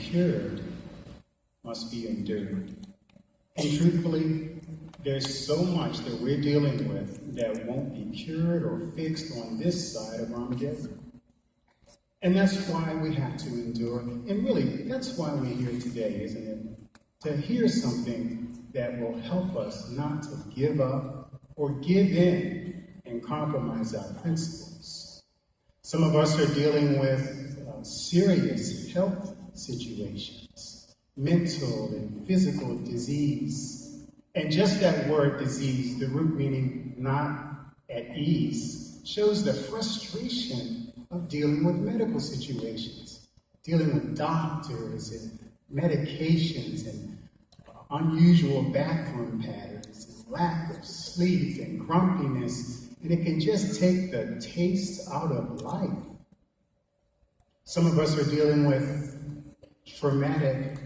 cured must be endured. And truthfully, there's so much that we're dealing with that won't be cured or fixed on this side of Armageddon. And that's why we have to endure. And really, that's why we're here today, isn't it? To hear something that will help us not to give up or give in and compromise our principles. Some of us are dealing with serious health situations, mental and physical disease. And just that word disease, the root meaning not at ease, shows the frustration of dealing with medical situations, dealing with doctors and medications and unusual bathroom patterns, and lack of sleep and grumpiness, and it can just take the taste out of life. Some of us are dealing with traumatic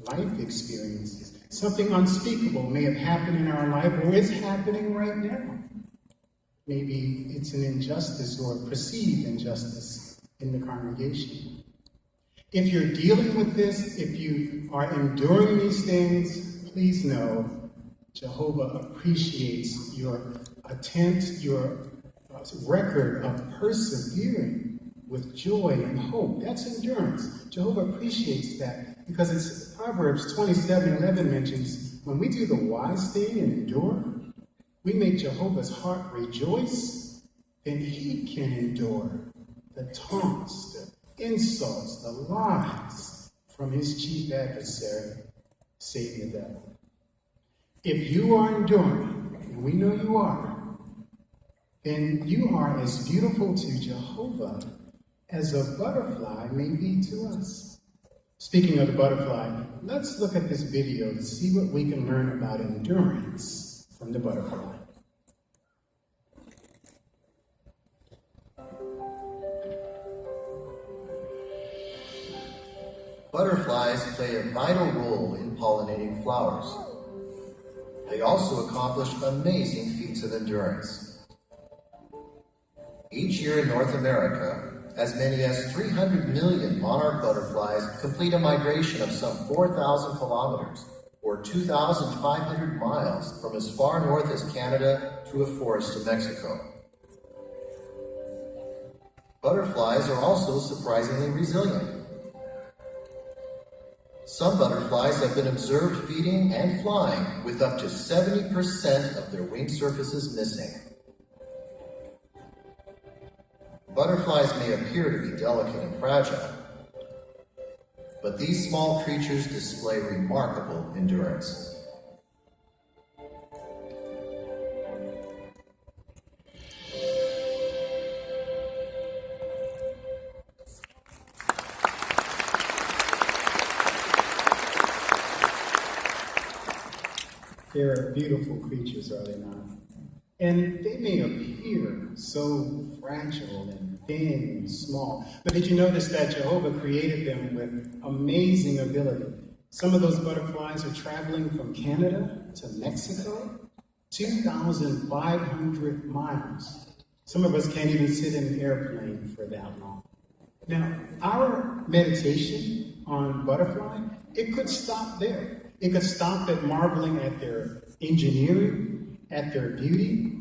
life experiences. Something unspeakable may have happened in our life or is happening right now. Maybe it's an injustice or a perceived injustice in the congregation. If you're dealing with this, if you are enduring these things, please know Jehovah appreciates your attempt, your record of persevering with joy and hope. That's endurance. Jehovah appreciates that because it's Proverbs 27:11 mentions, when we do the wise thing and endure, we make Jehovah's heart rejoice, then he can endure the taunts, the insults, the lies from his chief adversary, Satan the devil. If you are enduring, and we know you are, then you are as beautiful to Jehovah as a butterfly may be to us. Speaking of the butterfly, let's look at this video to see what we can learn about endurance from the butterfly. Butterflies play a vital role in pollinating flowers. They also accomplish amazing feats of endurance. Each year in North America, as many as 300 million monarch butterflies complete a migration of some 4,000 kilometers, or 2,500 miles, from as far north as Canada to a forest in Mexico. Butterflies are also surprisingly resilient. Some butterflies have been observed feeding and flying with up to 70% of their wing surfaces missing. Butterflies may appear to be delicate and fragile, but these small creatures display remarkable endurance. They're beautiful creatures, are they not? And they may appear so fragile and thin and small, but did you notice that Jehovah created them with amazing ability? Some of those butterflies are traveling from Canada to Mexico, 2,500 miles. Some of us can't even sit in an airplane for that long. Now, our meditation on butterfly, it could stop there. It could stop at marveling at their engineering, at their beauty.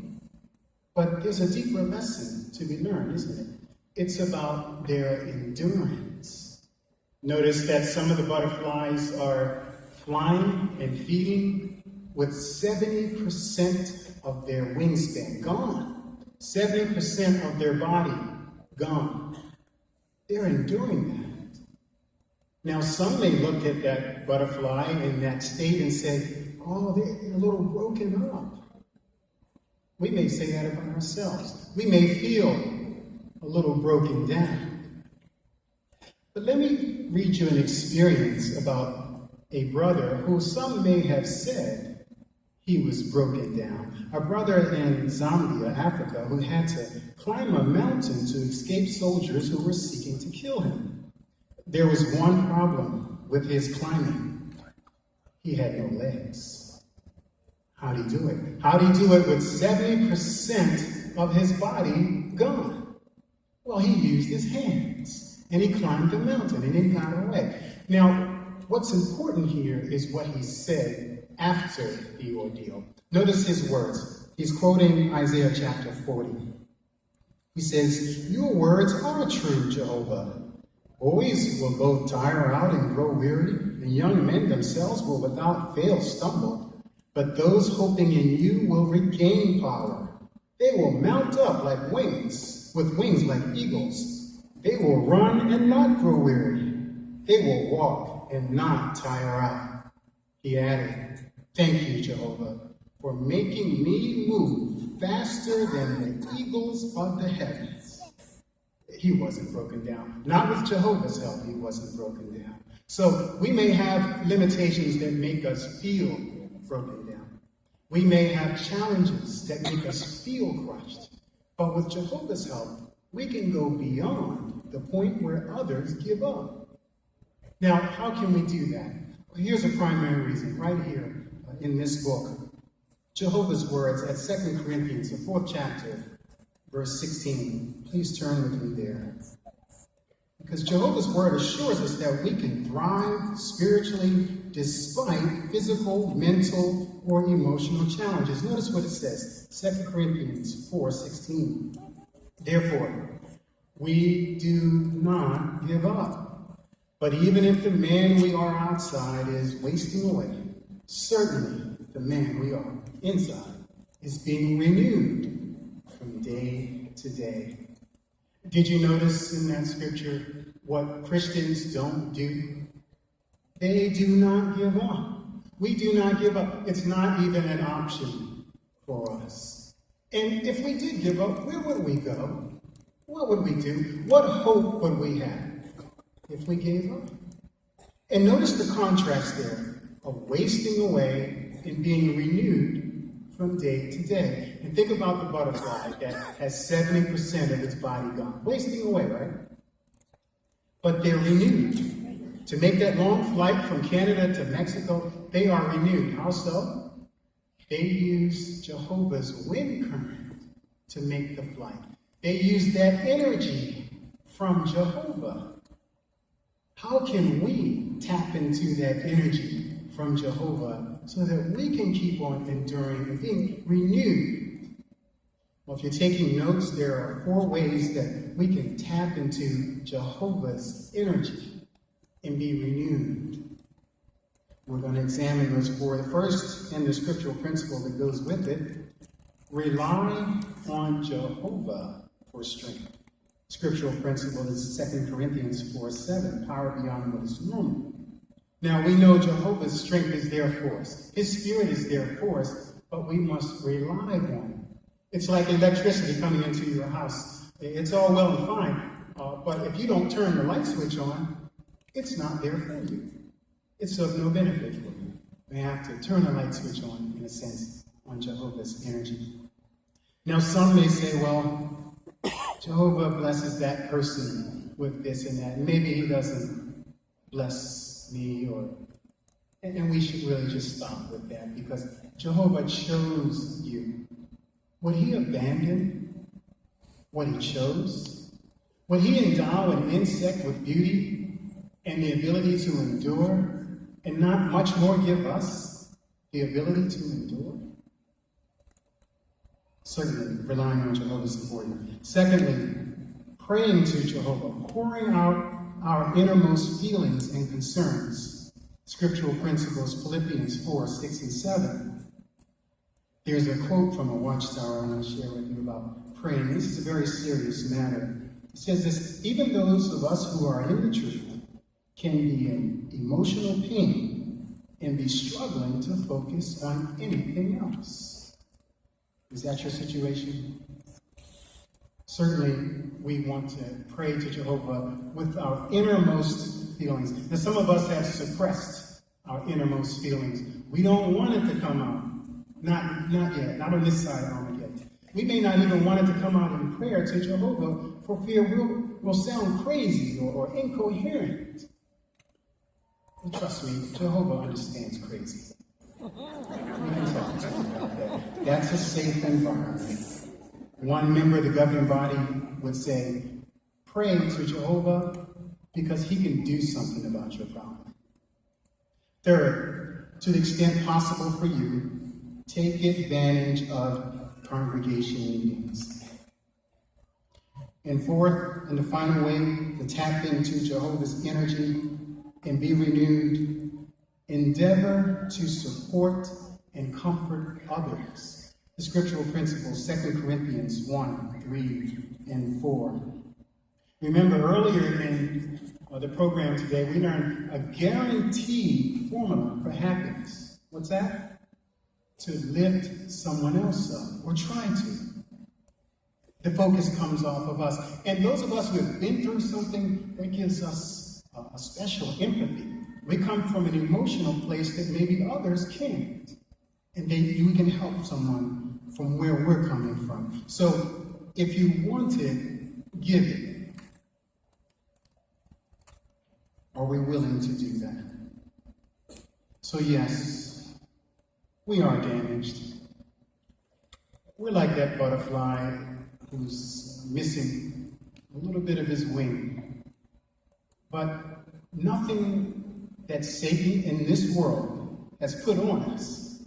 But there's a deeper lesson to be learned, isn't it? It's about their endurance. Notice that some of the butterflies are flying and feeding with 70% of their wingspan gone. 70% of their body gone. They're enduring that. Now, some may look at that butterfly in that state and say, oh, they're a little broken up. We may say that about ourselves. We may feel a little broken down. But let me read you an experience about a brother who some may have said he was broken down. A brother in Zambia, Africa, who had to climb a mountain to escape soldiers who were seeking to kill him. There was one problem with his climbing. He had no legs. How'd he do it? How'd he do it with 70% of his body gone? Well, he used his hands, and he climbed the mountain, and he got away. Now, what's important here is what he said after the ordeal. Notice his words. He's quoting Isaiah chapter 40. He says, "Your words are true, Jehovah. Boys will both tire out and grow weary, and young men themselves will without fail stumble. But those hoping in you will regain power. They will mount up like wings, with wings like eagles. They will run and not grow weary. They will walk and not tire out." He added, "Thank you, Jehovah, for making me move faster than the eagles of the heavens." He wasn't broken down. Not with Jehovah's help, he wasn't broken down. So we may have limitations that make us feel broken down. We may have challenges that make us feel crushed. But with Jehovah's help, we can go beyond the point where others give up. Now, how can we do that? Well, here's a primary reason, right here in this book. Jehovah's words at 2 Corinthians, the 4th chapter, verse 16. Please turn with me there. Because Jehovah's word assures us that we can thrive spiritually despite physical, mental, or emotional challenges. Notice what it says, 2 Corinthians 4:16. "Therefore, we do not give up. But even if the man we are outside is wasting away, certainly the man we are inside is being renewed from day to day." Did you notice in that scripture what Christians don't do? They do not give up. We do not give up. It's not even an option for us. And if we did give up, where would we go? What would we do? What hope would we have if we gave up? And notice the contrast there of wasting away and being renewed from day to day. And think about the butterfly that has 70% of its body gone. Wasting away, right? But they're renewed. To make that long flight from Canada to Mexico, they are renewed. How so? They use Jehovah's wind current to make the flight. They use that energy from Jehovah. How can we tap into that energy from Jehovah so that we can keep on enduring and being renewed? Well, if you're taking notes, there are 4 ways that we can tap into Jehovah's energy and be renewed. We're going to examine those 4. The first, and the scriptural principle that goes with it, rely on Jehovah for strength. Scriptural principle is 2 Corinthians 4:7, power beyond what is normal. Now, we know Jehovah's strength is there for us. His spirit is there for us, but we must rely on him. It's like electricity coming into your house. It's all well and fine, but if you don't turn the light switch on, it's not there for you. It's of no benefit for you. We have to turn the light switch on, in a sense, on Jehovah's energy. Now, some may say, well, Jehovah blesses that person with this and that. Maybe he doesn't bless me, and we should really just stop with that, because Jehovah chose you. Would he abandon what he chose? Would he endow an insect with beauty and the ability to endure, and not much more give us the ability to endure? Certainly, relying on Jehovah is important. Secondly, praying to Jehovah, pouring out our innermost feelings and concerns. Scriptural principles, Philippians 4:6 and 7. There's a quote from a Watchtower I want to share with you about praying. This is a very serious matter. It says this: "Even those of us who are in the truth can be in emotional pain and be struggling to focus on anything else." Is that your situation? Certainly, we want to pray to Jehovah with our innermost feelings. Now, some of us have suppressed our innermost feelings. We don't want it to come out. Not yet. Not on this side of Armageddon. We may not even want it to come out in prayer to Jehovah for fear we'll sound crazy or incoherent. And trust me, Jehovah understands crazy. We can talk to him about that. That's a safe environment. One member of the governing body would say, pray to Jehovah because he can do something about your problem. Third, to the extent possible for you, take advantage of congregation meetings. And fourth, and the final way to tap into Jehovah's energy and be renewed, endeavor to support and comfort others. The scriptural principles, 2 Corinthians 1, 3, and 4. Remember earlier in the program today, we learned a guaranteed formula for happiness. What's that? To lift someone else up, or try to. The focus comes off of us. And those of us who have been through something, that gives us a special empathy. We come from an emotional place that maybe others can't. And we can help someone from where we're coming from. So if you want it, give it. Are we willing to do that? So yes, we are damaged. We're like that butterfly who's missing a little bit of his wing. But nothing that Satan in this world has put on us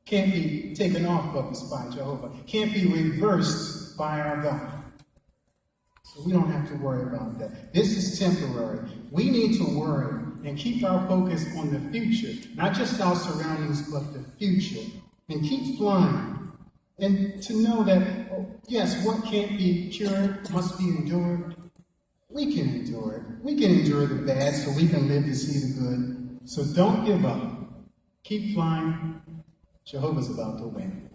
can't be taken off of us by Jehovah, can't be reversed by our God. So we don't have to worry about that. This is temporary. We need to worry and keep our focus on the future, not just our surroundings, but the future. And keep flying. And to know that, yes, what can't be cured must be endured. We can endure it. We can endure the bad so we can live to see the good. So don't give up. Keep flying. Jehovah's about to win.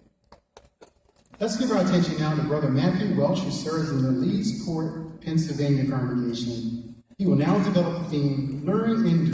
Let's give our attention now to Brother Matthew Welch, who serves in the Leedsport, Pennsylvania congregation. He will now develop the theme, Learn and